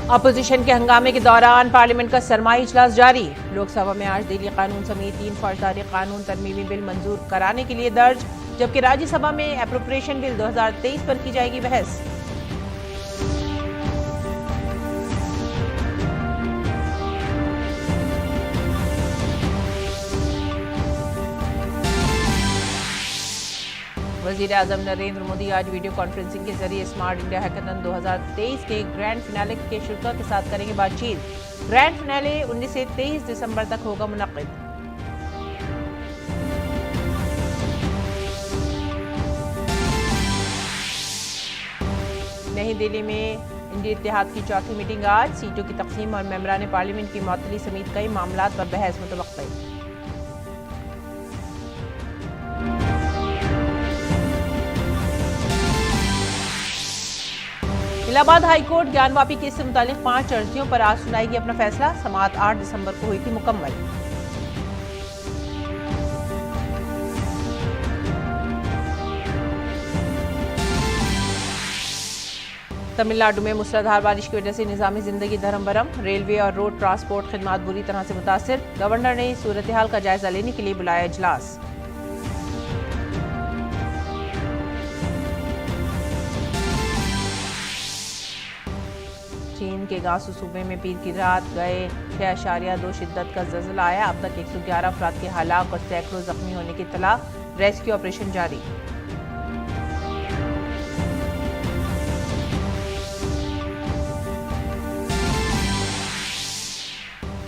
Opposition के हंगामे के दौरान पार्लियामेंट का सरमाई इजलास जारी। लोकसभा में आज दिल्ली कानून समेत 3 फौजदारी कानून तरमीमी बिल मंजूर कराने के लिए दर्ज, जबकि राज्यसभा में एप्रोप्रिएशन बिल 2023 पर की जाएगी बहस। वज़ीर-ए-आज़म नरेंद्र मोदी आज वीडियो कॉन्फ्रेंसिंग के जरिए स्मार्ट इंडिया हैकाथन 2023 के ग्रैंड फिनाले के शुरा के साथ करेंगे बातचीत। ग्रैंड फिनाले 19 से 23 दिसंबर तक होगा मुनक़्क़िद। नई दिल्ली में इंडिया इत्तेहाद की चौथी मीटिंग आज। सीटों की तक़सीम और मेंबरान पार्लियामेंट की मुअत्तली समेत कई मामलात पर बहस मुतवक्किल। इलाहाबाद हाईकोर्ट ज्ञानवापी केस से मुतालिक 5 अर्जियों पर आज सुनाएगी अपना फैसला। समाअत 8 दिसंबर को हुई थी मुकम्मल। तमिलनाडु में मूसलाधार बारिश की वजह से निज़ामी जिंदगी धर्म भरम। रेलवे और रोड ट्रांसपोर्ट खिदमात बुरी तरह से मुतासिर। गवर्नर ने सूरत हाल का जायजा लेने के लिए बुलाया इजलास। चीन के गांसू सूबे में पीर की रात गए 6.2 शिद्दत का ज़लज़ला आया। अब तक 111 अफराद के हलाक और सैकड़ों जख्मी होने की इत्तला। रेस्क्यू ऑपरेशन जारी।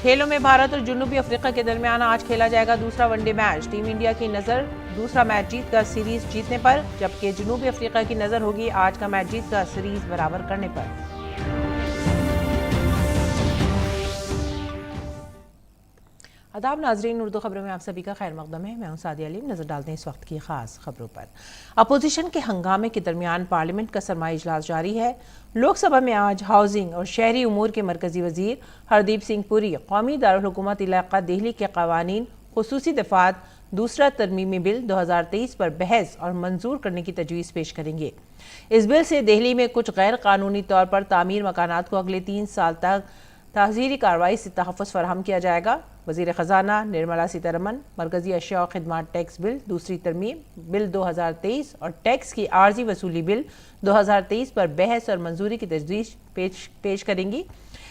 खेलों में भारत और जुनूबी अफ्रीका के दरमियान आज खेला जाएगा दूसरा वनडे मैच। टीम इंडिया की नज़र दूसरा मैच जीतकर सीरीज जीतने पर, जबकि जुनूबी अफ्रीका की नज़र होगी आज का मैच जीतकर सीरीज बराबर करने पर। आदाब नाजरीन, उर्दू खबरों में आप सभी का खैर मकदम है। मैं हूं सादिया अलीम। नजर डालते हैं इस वक्त की खास खबरों पर। अपोजिशन के हंगामे के दरमियान पार्लियामेंट का सरमाई इजलास जारी है। लोकसभा में आज हाउसिंग और शहरी उमूर के मरकजी वजीर हरदीप सिंह पुरी कौमी दारुल हुकूमत इलाका दिल्ली के कवानीन खुसूसी दफात दूसरा तरमीमी बिल 2023 पर बहस और मंजूर करने की तजवीज़ पेश करेंगे। इस बिल से दिल्ली में कुछ गैर कानूनी तौर पर तामीर मकानात को अगले 3 साल तक ताज़ीरी कार्रवाई से तहफ़्फ़ुज़ फराहम किया जाएगा। वज़ीर ख़जाना निर्मला सीतारमन मरकज़ी अशिया और खिदमात टैक्स बिल दूसरी तरमीम बिल 2023 और टैक्स की आर्जी वसूली बिल 2023 पर बहस और मंजूरी की तजवीज़ पेश करेंगी।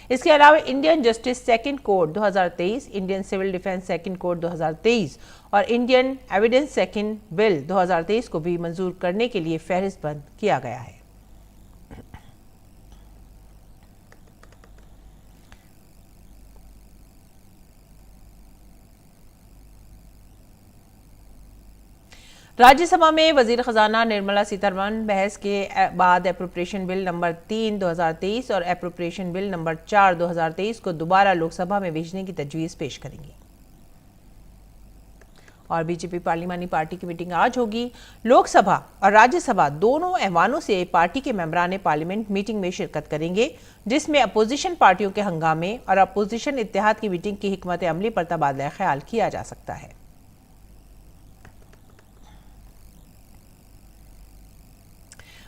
इसके अलावा Indian justice second code 2023, Indian civil defence second code 2023 और इंडियन एविडेंस सेकंड बिल 2023 को भी मंजूर करने के लिए फहरिस्तबंद किया गया है। राज्यसभा में वज़ीर ख़जाना निर्मला सीतारमन बहस के बाद एप्रोप्रिएशन बिल नंबर 3 2023 और एप्रोप्रिएशन बिल नंबर 4 2023 को दोबारा लोकसभा में भेजने की तजवीज़ पेश करेंगी। और बीजेपी पार्लिमानी पार्टी की मीटिंग आज होगी। लोकसभा और राज्यसभा दोनों ऐवानों से पार्टी के मेंबरान पार्लियामेंट मीटिंग में शिरकत करेंगे, जिसमें अपोजिशन पार्टियों के हंगामे और अपोजिशन इत्तेहाद की मीटिंग की हिकमत अमली पर तबादला ख्याल किया जा सकता है।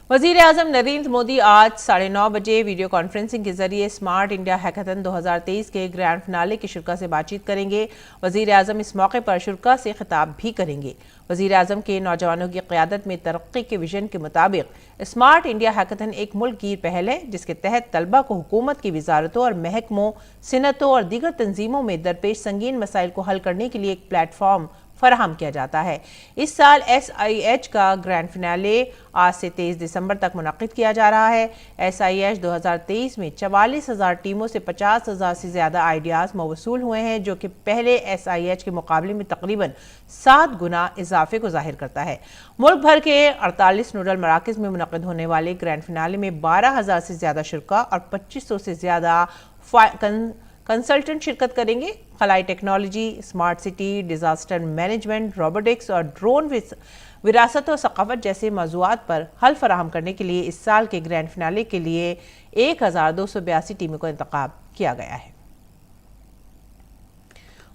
वज़ीर-ए-आज़म नरेंद्र मोदी आज 9:30 बजे वीडियो कॉन्फ्रेंसिंग के जरिए स्मार्ट इंडिया हैकाथन 2023 के ग्रैंड फिनाले के शुरा से बातचीत करेंगे। वज़ीर-ए-आज़म इस मौके पर शुरा से खिताब भी करेंगे। वज़ीर-ए-आज़म के नौजवानों की क़यादत में तरक्की के विजन के मुताबिक स्मार्ट इंडिया हैकाथन एक मुल्क गिर पहल है, जिसके तहत तलबा को हुकूमत की वजारतों और महकमों, सिनतों और दीगर तंजीमों में दरपेश संगीन मसाइल को हल करने के लिए एक प्लेटफॉर्म फराहम किया जाता है। इस साल SIH का ग्रैंड फिनाले आज से 23 दिसंबर तक मुनक़्क़िद किया जा रहा है। SIH 2023 में 44,000 टीमों से 50,000 से ज़्यादा आइडियाज़ मौसूल हुए हैं, जो कि पहले SIH के मुकाबले में तकरीबन 7 गुना इजाफे को जाहिर करता है। मुल्क भर के 48 नोडल मराकज़ में मुनक़्क़िद होने वाले ग्रैंड फिनाले में 12,000 से ज़्यादा शुरा और 2500 से ज़्यादा कंसल्टेंट शिरकत करेंगे। खलाई technology, smart city, disaster management, robotics और ड्रोन विरासत और सकाफत जैसे मौज़ूआत पर हल फराहम करने के लिए इस साल के ग्रैंड फिनाले के लिए 1282 टीमों का इंतखाब किया गया है।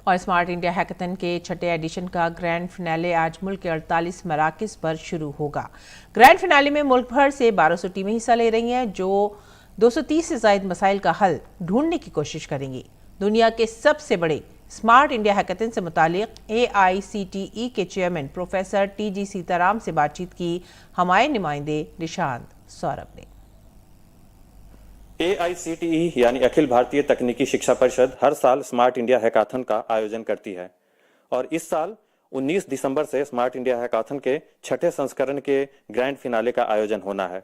और स्मार्ट इंडिया हैकाथन के छठे एडिशन का ग्रैंड फिनाले आज मुल्क के 48 मराकज़ पर शुरू होगा। ग्रैंड फिनाले में मुल्क भर से 1200 टीमें हिस्सा ले रही हैं, जो 230 से ज्यादा मसाइल का हल ढूंढने की कोशिश करेंगे। दुनिया के सबसे बड़े स्मार्ट इंडिया हैकाथन से मुतालिक AICTE के चेयरमैन प्रोफेसर TG सीताराम से बातचीत की हमारे नुमाइंदे निशांत सौरभ ने। AICTE यानी अखिल भारतीय तकनीकी शिक्षा परिषद हर साल स्मार्ट इंडिया हैकाथन का आयोजन करती है और इस साल 19 दिसंबर से स्मार्ट इंडिया हैकाथन के छठे संस्करण के ग्रैंड फिनाले का आयोजन होना है।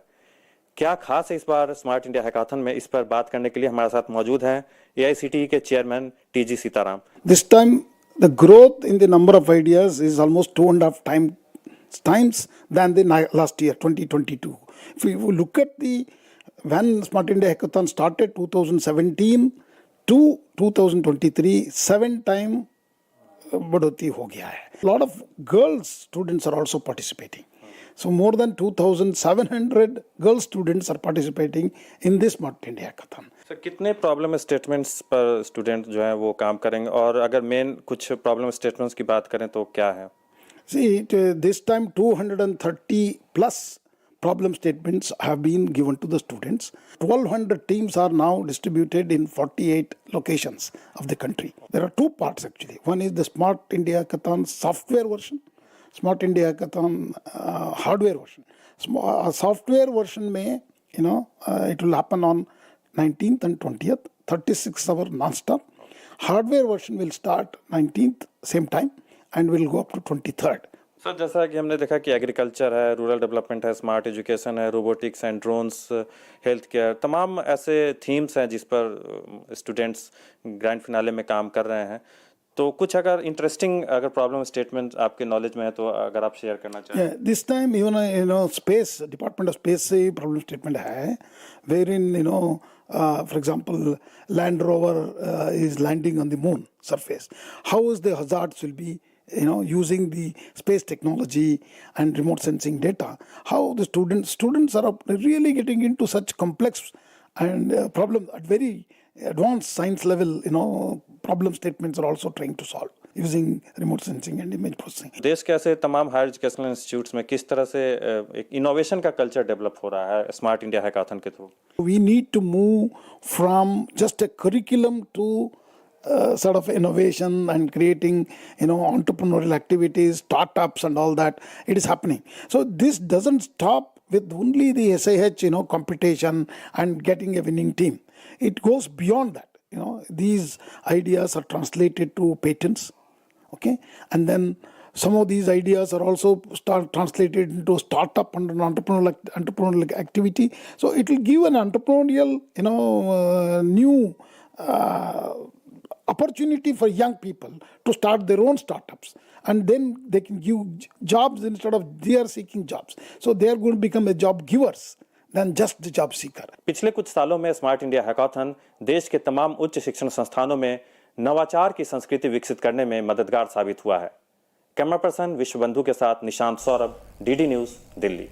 क्या खास है इस बार स्मार्ट इंडिया हैकाथन में, इस पर बात करने के लिए हमारे साथ मौजूद हैं AICTE के chairman TG Sitaram. This time the growth in the number of ideas is almost 2.5 times than the last year 2022. If we look at when Smart India Hackathon started 2017 to 2023, 7 times बढ़ोतरी हो गया है. A lot of girls students are also participating. So more than 2,700 girl students are participating in this Smart India Hackathon. Sir कितने problem statements पर student जो है वो काम करेंगे और अगर मेन कुछ प्रॉब्लम स्टेटमेंट्स की बात करें तो क्या है? See, this time 230 plus problem statements have been given to the students. 1,200 teams are now distributed in 48 locations of the country. There are two parts actually. One is the Smart India Hackathon software version, Smart India Hackathon hardware version. Software version में, it will happen on 19th and 20th, 36-hour non-stop. Hardware version will start 19th, same time, and will go up to 23rd. Sir जैसा कि हमने देखा कि agriculture है, rural development है, smart education है, robotics and drones, health care, तमाम ऐसे थीम्स हैं जिस पर स्टूडेंट्स ग्रैंड फिनाले में काम कर रहे हैं। तो कुछ अगर इंटरेस्टिंग अगर प्रॉब्लम स्टेटमेंट आपके नॉलेज में है तो अगर आप शेयर करना चाहें। This time space department of space से प्रॉब्लम स्टेटमेंट है, where in for example, Land Rover is landing on the moon surface. How is the hazards will be, using the space technology and remote sensing data? How the students are really getting into such complex and problem at very advanced science level, problem statements are also trying to solve using remote sensing and image processing. देश के ऐसे तमाम higher educational institutes में किस तरह से एक innovation का कल्चर डेवलप हो रहा है स्मार्ट इंडिया हैकाथन के through? We need to move from just a curriculum to sort of innovation and creating, entrepreneurial activities, startups and all that. It is happening. So this doesn't stop with only the SIH, competition and getting a winning team. It goes beyond that. These ideas are translated to patents, okay? And then some of these ideas are also translated into startup and entrepreneurial activity. So it will give an entrepreneurial, new opportunity for young people to start their own startups, and then they can give jobs instead of they are seeking jobs. So they are going to become a job givers than just the job seeker. पिछले कुछ सालों में smart India hackathon देश के तमाम उच्च शिक्षण संस्थानों में नवाचार की संस्कृति विकसित करने में मददगार साबित हुआ है। कैमरा पर्सन विश्वबंधु के साथ निशांत सौरभ, DD न्यूज़, दिल्ली।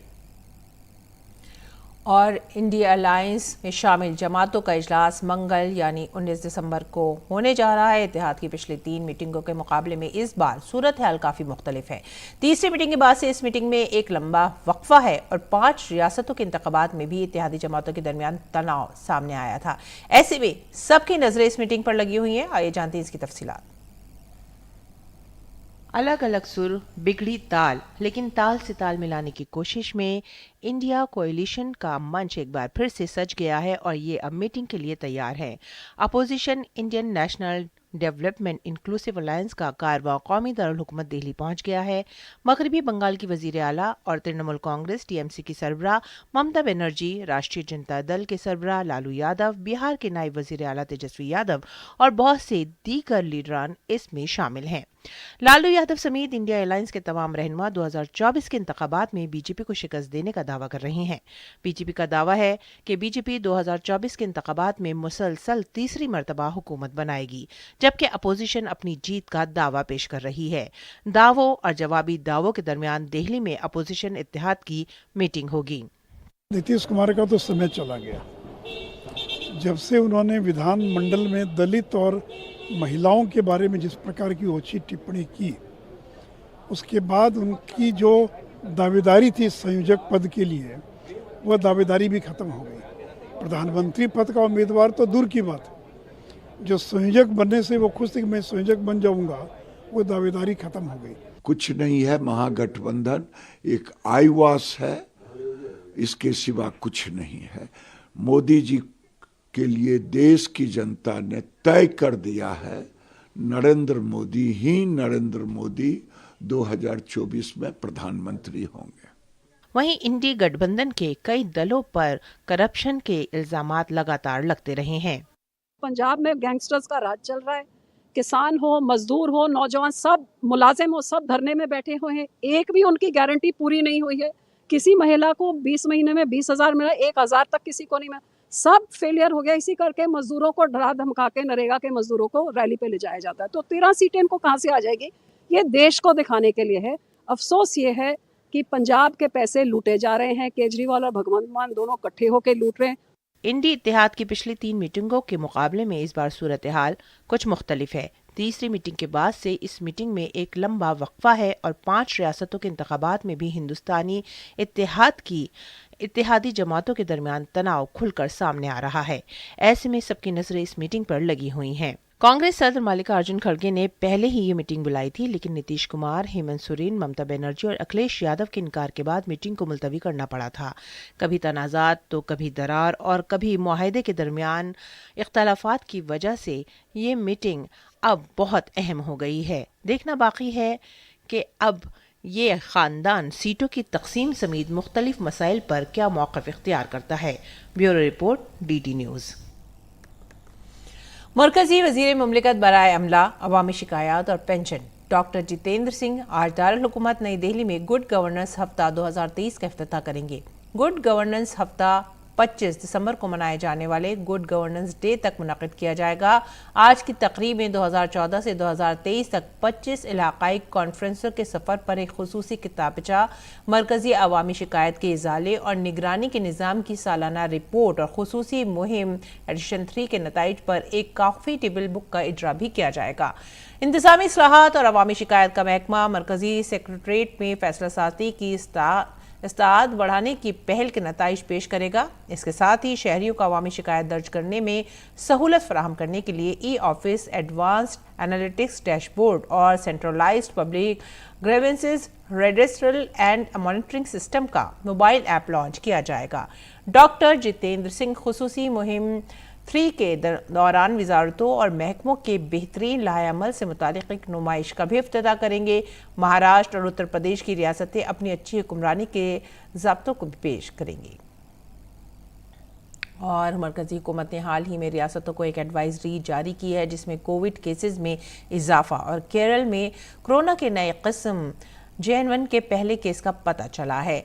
और इंडिया अलायंस में शामिल जमातों का इजलास मंगल यानी 19 दिसंबर को होने जा रहा है। इत्तेहाद की पिछली 3 मीटिंगों के मुकाबले में इस बार सूरत हाल काफ़ी मुख्तलिफ है। तीसरी मीटिंग के बाद से इस मीटिंग में एक लंबा वक्फा है और 5 रियासतों के इंतखाबात में भी इत्तेहादी जमातों के दरमियान तनाव सामने आया था। ऐसे में सबकी नजरें इस मीटिंग पर लगी हुई हैं। आइए जानते हैं इसकी तफसीलात। अलग अलग सुर, बिगड़ी ताल, लेकिन ताल से ताल मिलाने की कोशिश में इंडिया कोएलिशन का मंच एक बार फिर से सज गया है और ये अब मीटिंग के लिए तैयार है। Opposition Indian national development inclusive alliance का कारवां कौमी दारुल हुकूमत दिल्ली पहुंच गया है। मगरबी बंगाल की वजीर आला और तृणमूल कांग्रेस TMC की सरबराह ममता बनर्जी, राष्ट्रीय जनता दल के सरबराह लालू यादव, बिहार के नायब वजीर आला तेजस्वी यादव और बहुत से दीगर लीडरान इसमें शामिल हैं। लालू यादव समेत इंडिया अलायंस के तमाम रहनुमा 2024 के इंतखाबात में बीजेपी को शिकस्त देने का दावा कर रहे हैं। बीजेपी का दावा है कि बीजेपी 2024 के इंतखाबात में मुसलसल तीसरी मर्तबा हुकूमत बनाएगी, जबकि अपोजिशन अपनी जीत का दावा पेश कर रही है। दावों और जवाबी दावों के दरमियान दिल्ली में अपोजिशन इत्तेहाद की मीटिंग होगी। नीतीश कुमार का तो समय चला गया। जब से उन्होंने विधानमंडल में दलित और महिलाओं के बारे में जिस प्रकार की ओछी टिप्पणी की, उसके बाद उनकी जो दावेदारी थी संयोजक पद के लिए, वह दावेदारी भी खत्म हो गई। प्रधानमंत्री पद का उम्मीदवार तो दूर की बात, जो संयोजक बनने से वो खुश थे कि मैं संयोजक बन जाऊंगा, वो दावेदारी खत्म हो गई। कुछ नहीं है, महागठबंधन एक आईवास है, इसके सिवा कुछ नहीं है। मोदी जी के लिए देश की जनता ने तय कर दिया है, नरेंद्र मोदी 2024 में प्रधानमंत्री होंगे। वहीं इंडी गठबंधन के कई दलों पर करप्शन के इल्जामात लगातार लगते रहे हैं। पंजाब में गैंगस्टर्स का राज चल रहा है। किसान हो, मजदूर हो, नौजवान, सब मुलाजिम हो, सब धरने में बैठे हुए हैं। एक भी उनकी गारंटी पूरी नहीं हुई है। किसी महिला को 20 महीने में 20,000 मिला, 1,000 तक किसी को नहीं मिला। सब फेलियर हो गया। इसी करके मजदूरों को डरा धमका के नरेगा के मजदूरों को रैली पे ले जाया जाता है। तो 13 सीटें इनको कहाँ से आ जाएगी? ये देश को दिखाने के लिए है। अफसोस ये है कि पंजाब के पैसे लूटे जा रहे हैं। केजरीवाल और भगवंत मान दोनों इकट्ठे होकर लूट रहे हैं। इंडी इत्तेहाद की पिछली 3 मीटिंगों के मुकाबले में इस बार सूरत हाल कुछ मुख्तलिफ है। तीसरी मीटिंग के बाद से इस मीटिंग में एक लंबा वक्फा है और 5 रियासतों के इंतखाबात में भी हिंदुस्तानी इत्तेहाद की इत्तेहादी जमातों के दरमियान तनाव खुलकर सामने आ रहा है। ऐसे में सबकी नजरें इस मीटिंग पर लगी हुई हैं। कांग्रेस सदर मल्लिकार्जुन खड़गे ने पहले ही ये मीटिंग बुलाई थी, लेकिन नीतीश कुमार, हेमंत सोरेन, ममता बनर्जी और अखिलेश यादव के इनकार के बाद मीटिंग को मुलतवी करना पड़ा था। कभी तनाज़ात तो कभी दरार और कभी मुआहदे के दरमियान इख्तलाफात की वजह से ये मीटिंग अब बहुत अहम हो गई है। देखना बाकी है कि अब ये खानदान सीटों की तकसीम समेत मुख्तलिफ मसाइल पर क्या मौक़िफ़ इख्तियार करता है। Bureau report, DD news. मरकजी वजीर मुमलिकत बराए अमला, अवामी शिकायत और पेंशन डॉक्टर जितेंद्र सिंह आज दारुल हुकूमत नई दिल्ली में गुड गवर्नेंस हफ्ता 2023 का इफ्तिताह करेंगे। गुड गवर्नेंस हफ्ता 25 दिसंबर को मनाए जाने वाले गुड गवर्नेंस डे तक मुनक़िद किया जाएगा। आज की तकरीब में 2014 से 2023 तक 25 इलाकाई कॉन्फ्रेंसों के सफ़र पर एक खुसूसी किताबचा, मरकजी अवामी शिकायत के इजाले और निगरानी के निज़ाम की सालाना रिपोर्ट और खुसूसी मुहिम एडिशन 3 के नताइज पर एक काफ़ी टेबल बुक का इजरा भी किया जाएगा। इंतज़ामी इस्लाहात और अवामी शिकायत का महकमा मरकजी सेक्रेटरीट में फैसला साजी की इस्ताद बढ़ाने की पहल के नताइज पेश करेगा। इसके साथ ही शहरियों को अवामी शिकायत दर्ज करने में सहूलत फराहम करने के लिए ई-ऑफिस, एडवांस्ड एनालिटिक्स डैशबोर्ड और सेंट्रलाइज्ड पब्लिक ग्रीवेंसेस रेजिस्ट्रल एंड मॉनिटरिंग सिस्टम का मोबाइल ऐप लॉन्च किया जाएगा। डॉक्टर जितेंद्र सिंह खुसूसी मुहिम 3 के दौरान वजारतों और महकमों के बेहतरीन लाहेअमल से मुतालिक एक नुमाइश का भी इफ्तिताह करेंगे। महाराष्ट्र और उत्तर प्रदेश की रियासतें अपनी अच्छी हुक्मरानी के ज़ाब्तों को भी पेश करेंगी। और मरकजी हुकूमत ने हाल ही में रियासतों को एक एडवाइजरी जारी की है, जिसमें कोविड केसेस में इजाफा और केरल में कोरोना के नए किस्म JN1 के पहले केस का पता चला है।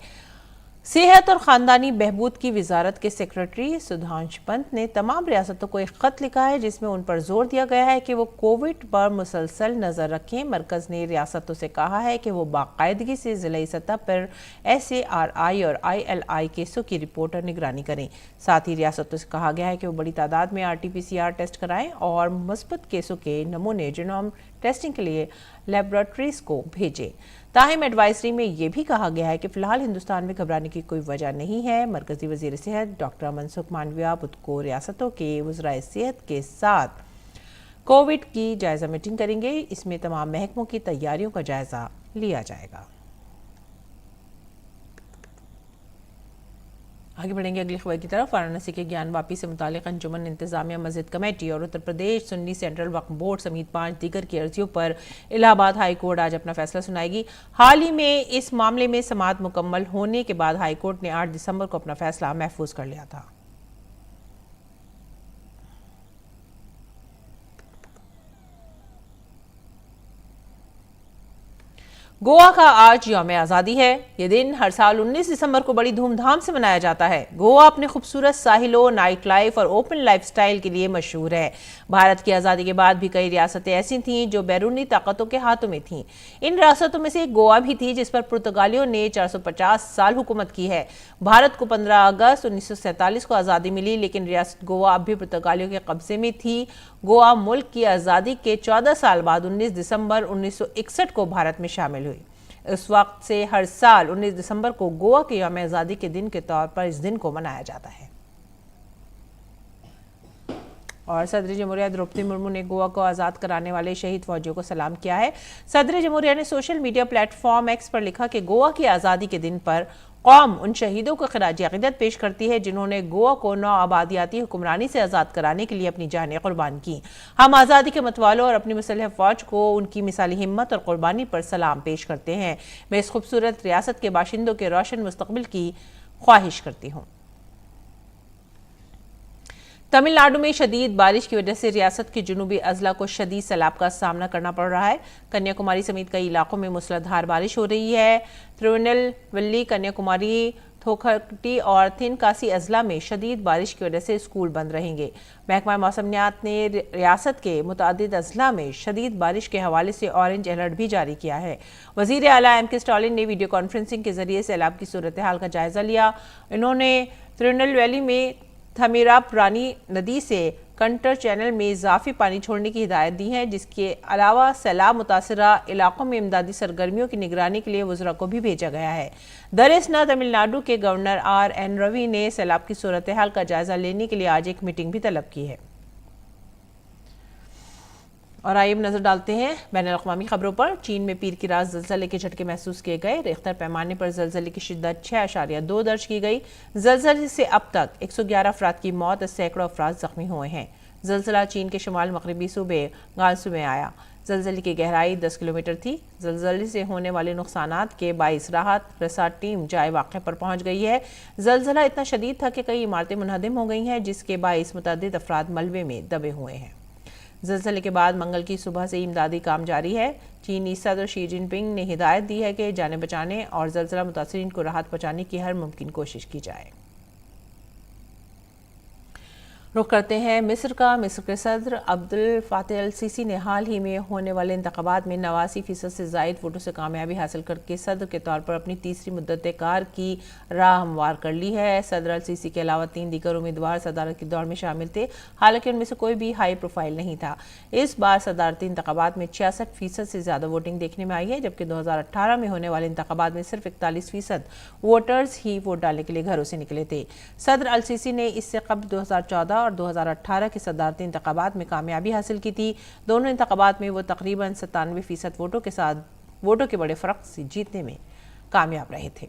सेहत और ख़ानदानी बहबूद की वजारत के सेक्रेटरी सुधांशु पंत ने तमाम रियासतों को एक ख़त लिखा है, जिसमें उन पर जोर दिया गया है कि वो कोविड पर मुसलसल नज़र रखें। मरकज़ ने रियासतों से कहा है कि वो बाकायदगी से ज़िलाई सतह पर SARI और ILI केसों की रिपोर्ट और निगरानी करें। साथ ही रियासतों से कहा गया है कि वो बड़ी तादाद में RT-PCR टेस्ट कराएं और मुस्बत केसों के नमूने जीनोम टेस्टिंग के लिए लेबॉरेटरीज को भेजें। ताहिम एडवाइजरी में यह भी कहा गया है कि फिलहाल हिंदुस्तान में घबराने की कोई वजह नहीं है। मरकजी वजीर सेहत डॉक्टर मनसुख मांडविया बुध को रियासतों के वज़राए सेहत के साथ कोविड की जायजा मीटिंग करेंगे। इसमें तमाम महकमों की तैयारियों का जायजा लिया जाएगा। आगे बढ़ेंगे अगली खबर की तरफ। वाराणसी के ज्ञान वापी से मुतालिक अंजुमन इंतजामिया मस्जिद कमेटी और उत्तर प्रदेश सुन्नी सेंट्रल वक्फ बोर्ड समेत 5 दीगर की अर्जियों पर इलाहाबाद हाई कोर्ट आज अपना फैसला सुनाएगी। हाल ही में इस मामले में समाअत मुकम्मल होने के बाद हाई कोर्ट ने 8 दिसंबर को अपना फैसला महफूज कर लिया था। गोवा का आज यौम आज़ादी है। ये दिन हर साल 19 दिसंबर को बड़ी धूमधाम से मनाया जाता है। गोवा अपने खूबसूरत साहिलों, नाइट लाइफ और ओपन लाइफस्टाइल के लिए मशहूर है। भारत की आज़ादी के बाद भी कई रियासतें ऐसी थीं जो बैरूनी ताकतों के हाथों में थीं। इन रियासतों में से गोवा भी थी, जिस पर पुर्तगालियों ने 450 साल हुकूमत की है। भारत को 15 अगस्त 1947 को आज़ादी मिली, लेकिन रियासत गोवा अब भी पुर्तगालियों के कब्जे में थी। गोवा मुल्क की आज़ादी के 14 साल बाद 19 दिसंबर 1961 को भारत में शामिल हुई। इस वक्त से हर साल 19 दिसंबर को गोवा के यौम आज़ादी के दिन के तौर पर इस दिन को मनाया जाता है। और सदर जमहूरिया द्रौपदी मुर्मू ने गोवा को आज़ाद कराने वाले शहीद फौजियों को सलाम किया है। सदर जमहूरिया ने सोशल मीडिया प्लेटफॉर्म एक्स पर लिखा कि गोवा की आज़ादी के दिन पर कौम उन शहीदों को खराज अक़ीदत पेश करती है जिन्होंने गोवा को नौ आबादियाती हुक्मरानी से आज़ाद कराने के लिए अपनी जानें कुर्बान की। हम आज़ादी के मतवालों और अपनी मुसल्लह फ़ौज को उनकी मिसाली हिम्मत और कुर्बानी पर सलाम पेश करते हैं। मैं इस खूबसूरत रियासत के बाशिंदों के रोशन मुस्तकबिल की ख्वाहिश करती हूँ। तमिलनाडु में शदीद बारिश की वजह से रियासत के जुनूबी अजला को शदीद सैलाब का सामना करना पड़ रहा है। कन्याकुमारी समेत कई इलाकों में मूसलाधार बारिश हो रही है। तिरुनेलवेली, कन्याकुमारी, थोकटी और थिनकासी अजला में शदीद बारिश की वजह से स्कूल बंद रहेंगे। महकमा मौसमियात ने रियासत के मुतादिद अजला में शदीद बारिश के हवाले से ऑरेंज अलर्ट भी जारी किया है। वज़ीर आला एम के स्टालिन ने वीडियो कॉन्फ्रेंसिंग के जरिए सैलाब की सूरत हाल का जायजा लिया। इन्होंने तिरुनेलवेली में थमीरापरानी नदी से कंटर चैनल में इजाफी पानी छोड़ने की हिदायत दी है, जिसके अलावा सैलाब मुतासरा इलाकों में इमदादी सरगर्मियों की निगरानी के लिए वज़रा को भी भेजा गया है। दरअसल तमिलनाडु के गवर्नर RN रवि ने सैलाब की सूरत हाल का जायजा लेने के लिए आज एक मीटिंग भी तलब की है। और आइए नजर डालते हैं बैनुल-अक़वामी खबरों पर। चीन में पीर की रात ज़लज़ले के झटके महसूस किए गए। रिख्तर पैमाने पर ज़लज़ले की शिद्दत 6.2 दर्ज की गई। ज़लज़ले से अब तक 111 अफराद की मौत और सैकड़ों अफराद जख्मी हुए हैं। ज़लज़ला चीन के शुमाल मगरबी सूबे गांसू में आया। ज़लज़ले की गहराई 10 किलोमीटर थी। ज़लज़ले से होने वाले नुकसानात के बाइस राहत रसा टीम जाए वाक़े पर पहुंच गई है। ज़लज़ला इतना शदीद था कि कई इमारतें मुनहदिम हो गई हैं, जिसके बाइस मुतअद्दिद अफराद मलबे में दबे हुए हैं। ज़लज़ले के बाद मंगल की सुबह से इमदादी काम जारी है। चीनी सदर शी जिनपिंग ने हिदायत दी है कि जाने बचाने और ज़लज़ला मुतासरीन को राहत पहुँचाने की हर मुमकिन कोशिश की जाए। रुख करते हैं मिस्र का। मिस्र के सदर अब्दुल फातह अल सीसी ने हाल ही में होने वाले इंतखाबात में 89% से ज़ायद वोटों से कामयाबी हासिल करके सदर के तौर पर अपनी तीसरी मुद्दत कार की राह हमवार कर ली है। सदर अल सीसी के अलावा 3 दीगर उम्मीदवार सदारत की दौड़ में शामिल थे, हालांकि उनमें से कोई भी हाई प्रोफाइल नहीं था। इस बार सदारती इंतखाबात में 66% से ज़्यादा वोटिंग देखने में आई है, जबकि 2018 में होने वाले इंतखाबात में सिर्फ 41% वोटर्स ही वोट डालने के लिए घरों से निकले थे। सदर अल सीसी ने इससे कबल 2014 और 2018 के सदारती इंतखाबात में कामयाबी हासिल की थी। दोनों इंतखाबात में वो तकरीबन 97% वोटों के बड़े फ़र्क से जीतने में कामयाब रहे थे।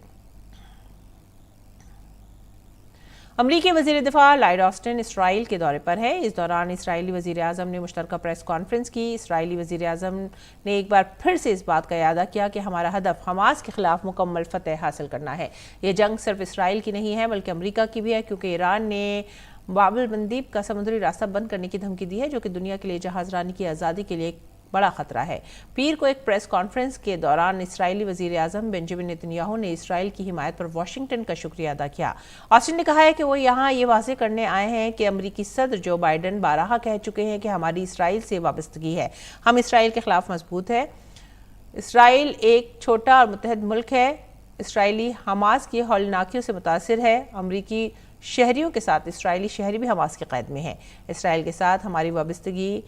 अमरीकी वज़ीर दिफ़ा लॉयड ऑस्टिन इसराइल के दौरे पर है। इस दौरान इसराइली वज़ीर आज़म ने मुश्तरका प्रेस कॉन्फ्रेंस की। इसराइली वज़ीर आज़म ने एक बार फिर से इस बात का यादा किया कि हमारा हदफ हमास के खिलाफ मुकम्मल फतह हासिल करना है। ये जंग सिर्फ इसराइल की नहीं है बल्कि अमरीका की भी है, क्योंकि ईरान ने बाबल मंदीब का समुद्री रास्ता बंद करने की धमकी दी है, जो कि दुनिया के लिए जहाज़रानी की आज़ादी के लिए एक बड़ा खतरा है। पीर को एक प्रेस कॉन्फ्रेंस के दौरान इसराइली वज़ीर आज़म बेंजामिन नेतन्याहू ने इसराइल की हिमायत पर वाशिंगटन का शुक्रिया अदा किया। ऑस्टिन ने कहा है कि वो यहाँ ये वाज़ेह करने आए हैं कि अमरीकी सदर जो बाइडन बारहा कह चुके हैं कि हमारी इसराइल से वाबस्तगी है। हम इसराइल के खिलाफ मजबूत है। इसराइल एक छोटा और मुत्तहद मुल्क है। इसराइली हमास की हौलनाकियों से मुतासिर है। अमरीकी शहरियों के साथ इसराइली शहरी भी हमास के कैद में हैं। इसराइल के साथ हमारी वाबस्तगी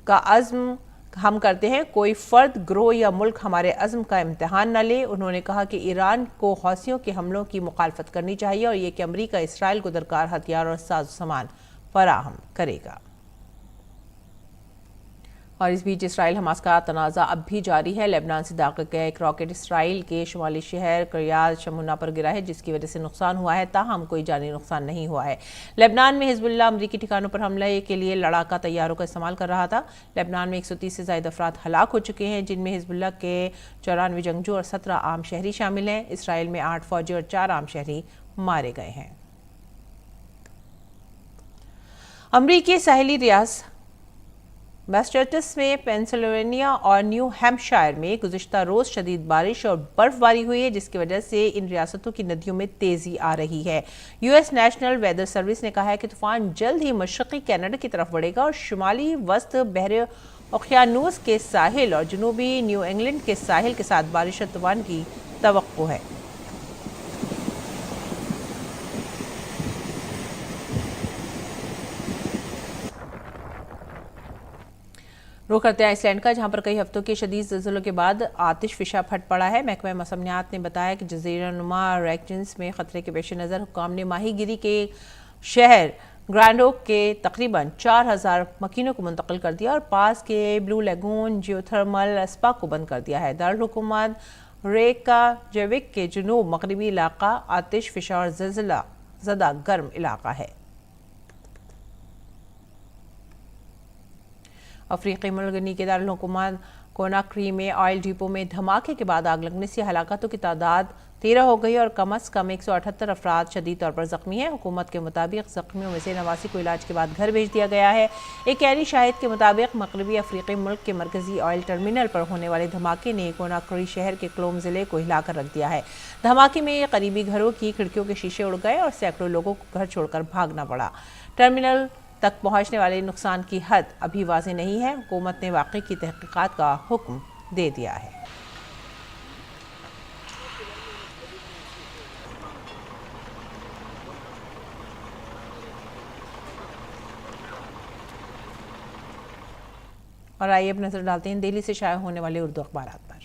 का अज़्म हम करते हैं। कोई फ़र्द, ग्रोह या मुल्क हमारे अज़्म का इम्तिहान न ले। उन्होंने कहा कि ईरान को हौसियों के हमलों की मुखालफत करनी चाहिए और ये कि अमरीका इसराइल को दरकार हथियार और साज सामान फराहम करेगा। और इस बीच इसराइल हमास का तनाज़ा अब भी जारी है। लेबनान से दाखिल गया एक रॉकेट इसराइल के शुमाली शहर किर्यात शमूना पर गिरा है, जिसकी वजह से नुकसान हुआ है, ताहम कोई जानी नुकसान नहीं हुआ है। लेबनान में हिजबुल्लाह अमरीकी ठिकानों पर हमले के लिए लड़ाका तैयारों का इस्तेमाल कर रहा था। लेबनान में 130 से ज़ायद अफराद हलाक हो चुके हैं, जिनमें हिजबुल्लाह के 94 जंगजू और 17 आम शहरी शामिल हैं। इसराइल में 8 फौजी और 4 आम शहरी मारे गए हैं। अमरीकी साहिली रियासत मैसाचुसेट्स में, पेंसिल्वेनिया और न्यू हैम्पशायर में गुज़िश्ता रोज़ शदीद बारिश और बर्फबारी हुई है, जिसकी वजह से इन रियासतों की नदियों में तेज़ी आ रही है। US नेशनल वेदर सर्विस ने कहा है कि तूफान जल्द ही मशरक़ी कनाडा की तरफ बढ़ेगा और शुमाली वस्त बहरे ओकियानूस के साहिल और जनूबी न्यू इंग्लैंड के साहिल के साथ बारिश और तूफान की तवक्को है। रुख करते हैं आइसलैंड का, जहां पर कई हफ्तों के शदीद ज़लज़लों के बाद आतिशफ़िशा फट पड़ा है। महकमा मौसमियात ने बताया कि जज़ीरा नुमा रेगियंस में ख़तरे के पेश नज़र हुक्काम ने माहीगिरी के शहर ग्रैंड ओक के तकरीबन 4000 मकीनों को मुंतकिल कर दिया और पास के ब्लू लेगून जियोथर्मल स्पा को बंद कर दिया है। दारुल हुकूमत रेकाजविक के जुनूब मगरबी इलाका आतिश फिशा और ज़िलज़िला ज़दा गर्म इलाका है। अफ्रीकी मुल्क गिनी के दारुल हुकूमत कोनाक्री में ऑयल डिपो में धमाके के बाद आग लगने से हलाकतों की तादाद 13 हो गई और कम अज़ कम 178 अफराद शदीद तौर पर जख्मी हैं। हुकूमत के मुताबिक जख्मियों में से 89 को इलाज के बाद घर भेज दिया गया है। एक गहरी शाहिद के मुताबिक मगरबी अफ्रीकी मुल्क के मरकजी ऑयल टर्मिनल पर होने वाले धमाके ने कोनाक्री शहर के क्लोम ज़िले को हिलाकर रख दिया है। धमाके में करीबी घरों की खिड़कियों के शीशे उड़ गए और सैकड़ों लोगों को घर छोड़कर भागना पड़ा। टर्मिनल तक पहुंचने वाले नुकसान की हद अभी वाज़ेह नहीं है। हुकूमत ने वाक़े की तहक़ीक़ात का हुक्म दे दिया है। और आइए अब नजर डालते हैं दिल्ली से शाया होने वाले उर्दू अखबारात पर।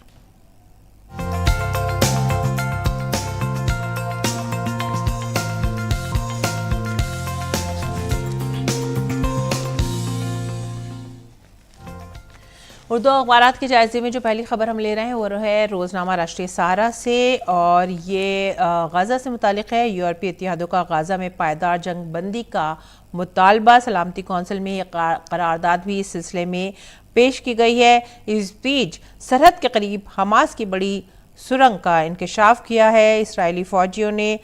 उर्दू अखबारात के जायजे में जो पहली खबर हम ले रहे हैं वो है रोज़नामा राष्ट्रीय सहारा से और ये गाज़ा से मुतालिक है। यूरोपीय इत्तेहादों का गाज़ा में पायदार जंग बंदी का मुतालबा, सलामती कौंसिल में करारदाद भी इस सिलसिले में पेश की गई है। इस बीच सरहद के करीब हमास की बड़ी सुरंग का इंकशाफ किया है। इसराइली फौजियों ने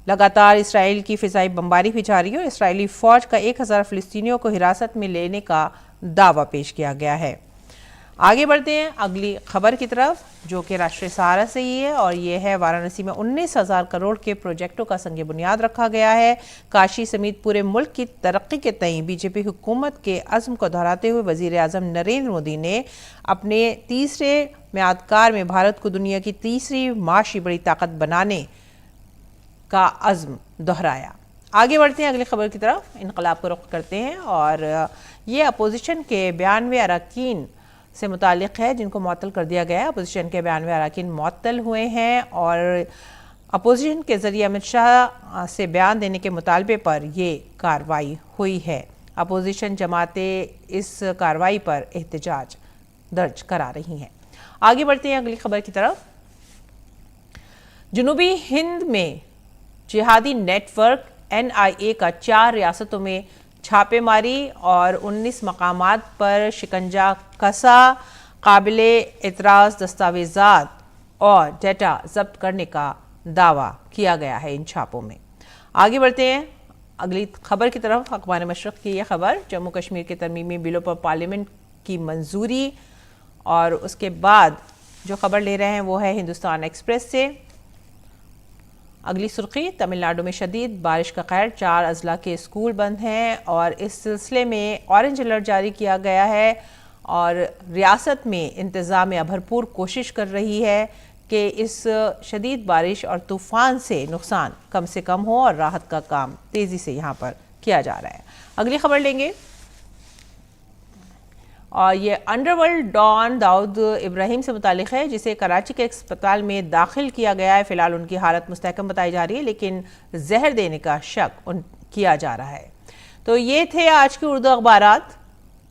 लगातार इसराइल की फ़िज़ाई बमबारी भी जारी है और इसराइली फ़ौज का 1000 फ़िलिस्तीनियों को हिरासत में लेने का दावा पेश किया गया है। आगे बढ़ते हैं अगली खबर की तरफ जो कि राष्ट्रीय सहारा से ही है और ये है वाराणसी में 19,000 करोड़ के प्रोजेक्टों का संग बुनियाद रखा गया है। काशी समेत पूरे मुल्क की तरक्की के तईं बीजेपी हुकूमत के अज़्म को दोहराते हुए वज़ीर आज़म नरेंद्र मोदी ने अपने तीसरे म्यादकार में भारत को दुनिया की तीसरी माशी बड़ी ताकत बनाने का अज़्म दोहराया। आगे बढ़ते हैं अगली खबर की तरफ। इनकलाब को रुख करते हैं और ये अपोजिशन के 92 अरकान से मुतालिक है जिनको मुअत्तल कर दिया गया है। अपोजिशन के 92 अरकान मुअत्तल हुए हैं और अपोजिशन के ज़रिए अमित शाह से बयान देने के मुतालबे पर ये कार्रवाई हुई है। अपोजिशन जमातें इस कार्रवाई पर एहतजाज दर्ज करा रही हैं। आगे बढ़ते हैं अगली खबर की तरफ। जनूबी हिंद में जिहादी नेटवर्क NIA का 4 रियासतों में छापेमारी और 19 मकामात पर शिकंजा कसा, काबिले एतराज़ दस्तावेज़ात और डेटा जब्त करने का दावा किया गया है इन छापों में। आगे बढ़ते हैं अगली खबर की तरफ। अखबार मशरक़ की यह खबर जम्मू कश्मीर के तरमीमी बिलों पर पार्लियामेंट की मंजूरी और उसके बाद जो खबर ले रहे हैं वो है हिंदुस्तान एक्सप्रेस से। अगली सुर्खी तमिलनाडु में शदीद बारिश का कहर, 4 अजला के स्कूल बंद हैं और इस सिलसिले में ऑरेंज अलर्ट जारी किया गया है और रियासत में इंतज़ामिया भरपूर कोशिश कर रही है कि इस शदीद बारिश और तूफ़ान से नुकसान कम से कम हो और राहत का काम तेज़ी से यहाँ पर किया जा रहा है। अगली खबर लेंगे और ये अंडरवर्ल्ड डॉन दाऊद इब्राहिम से मुतालिक है जिसे कराची के अस्पताल में दाखिल किया गया है। फिलहाल उनकी हालत मुस्तहकम बताई जा रही है लेकिन जहर देने का शक किया जा रहा है। तो ये थे आज के उर्दू अखबारात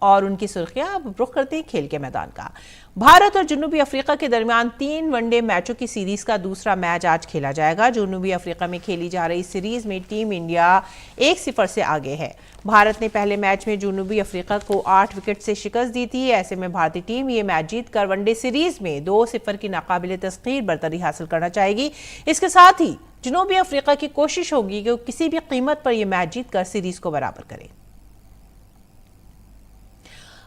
और उनकी सुर्खियां। अब रुख करते हैं खेल के मैदान का। भारत और जनूबी अफ्रीका के दरमियान 3 वनडे मैचों की सीरीज का दूसरा मैच आज खेला जाएगा। जनूबी अफ्रीका में खेली जा रही सीरीज में टीम इंडिया 1-0 से आगे है। भारत ने पहले मैच में जनूबी अफ्रीका को 8 विकेट से शिकस्त दी थी। ऐसे में भारतीय टीम ये मैच जीतकर वनडे सीरीज में 2-0 की नाकाबिले तस्खीर बरतरी हासिल करना चाहेगी। इसके साथ ही जनूबी अफ्रीका की कोशिश होगी कि वो किसी भी कीमत पर यह मैच जीतकर सीरीज को बराबर करे।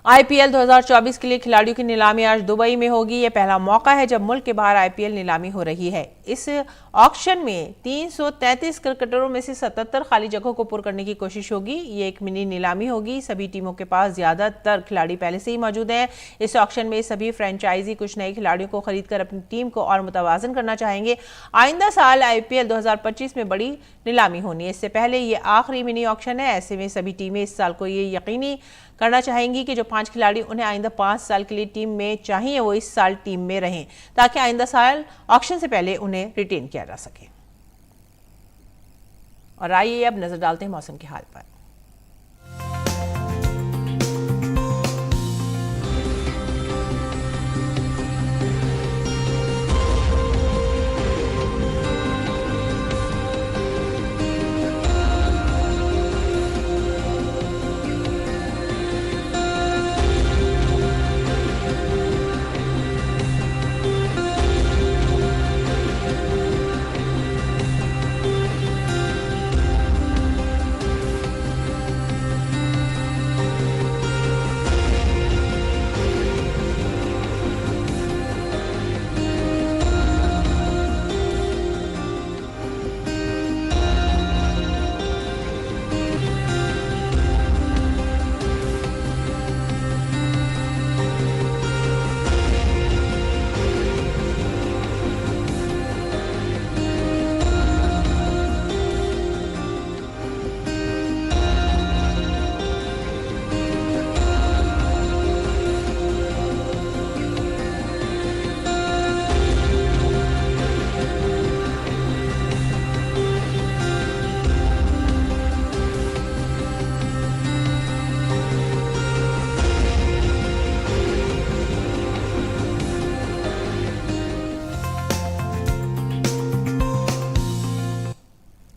IPL 2024 के लिए खिलाड़ियों की नीलामी आज दुबई में होगी। यह पहला मौका है जब मुल्क के बाहर IPL नीलामी हो रही है। इस ऑक्शन में 333 क्रिकेटरों में से 77 खाली जगहों को पुर करने की कोशिश होगी। ये एक मिनी नीलामी होगी। सभी टीमों के पास ज्यादातर खिलाड़ी पहले से ही मौजूद हैं। इस ऑक्शन में सभी फ्रेंचाइजी कुछ नए खिलाड़ियों को खरीदकर अपनी टीम को और मुतवाजन करना चाहेंगे। आइंदा साल IPL 2025 में बड़ी नीलामी होनी है। इससे पहले ये आखिरी मिनी ऑक्शन है। ऐसे में सभी टीमें इस साल को ये यकीनी करना चाहेंगी कि जो 5 खिलाड़ी उन्हें आइंदा 5 साल के लिए टीम में चाहिए वो इस साल टीम में रहें ताकि आइंदा साल ऑक्शन से पहले उन्हें रिटेन किया जा सके। और आइए अब नजर डालते हैं मौसम के हाल पर।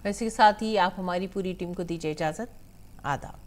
इसी के साथ ही आप हमारी पूरी टीम को दीजिए इजाज़त। आदाब।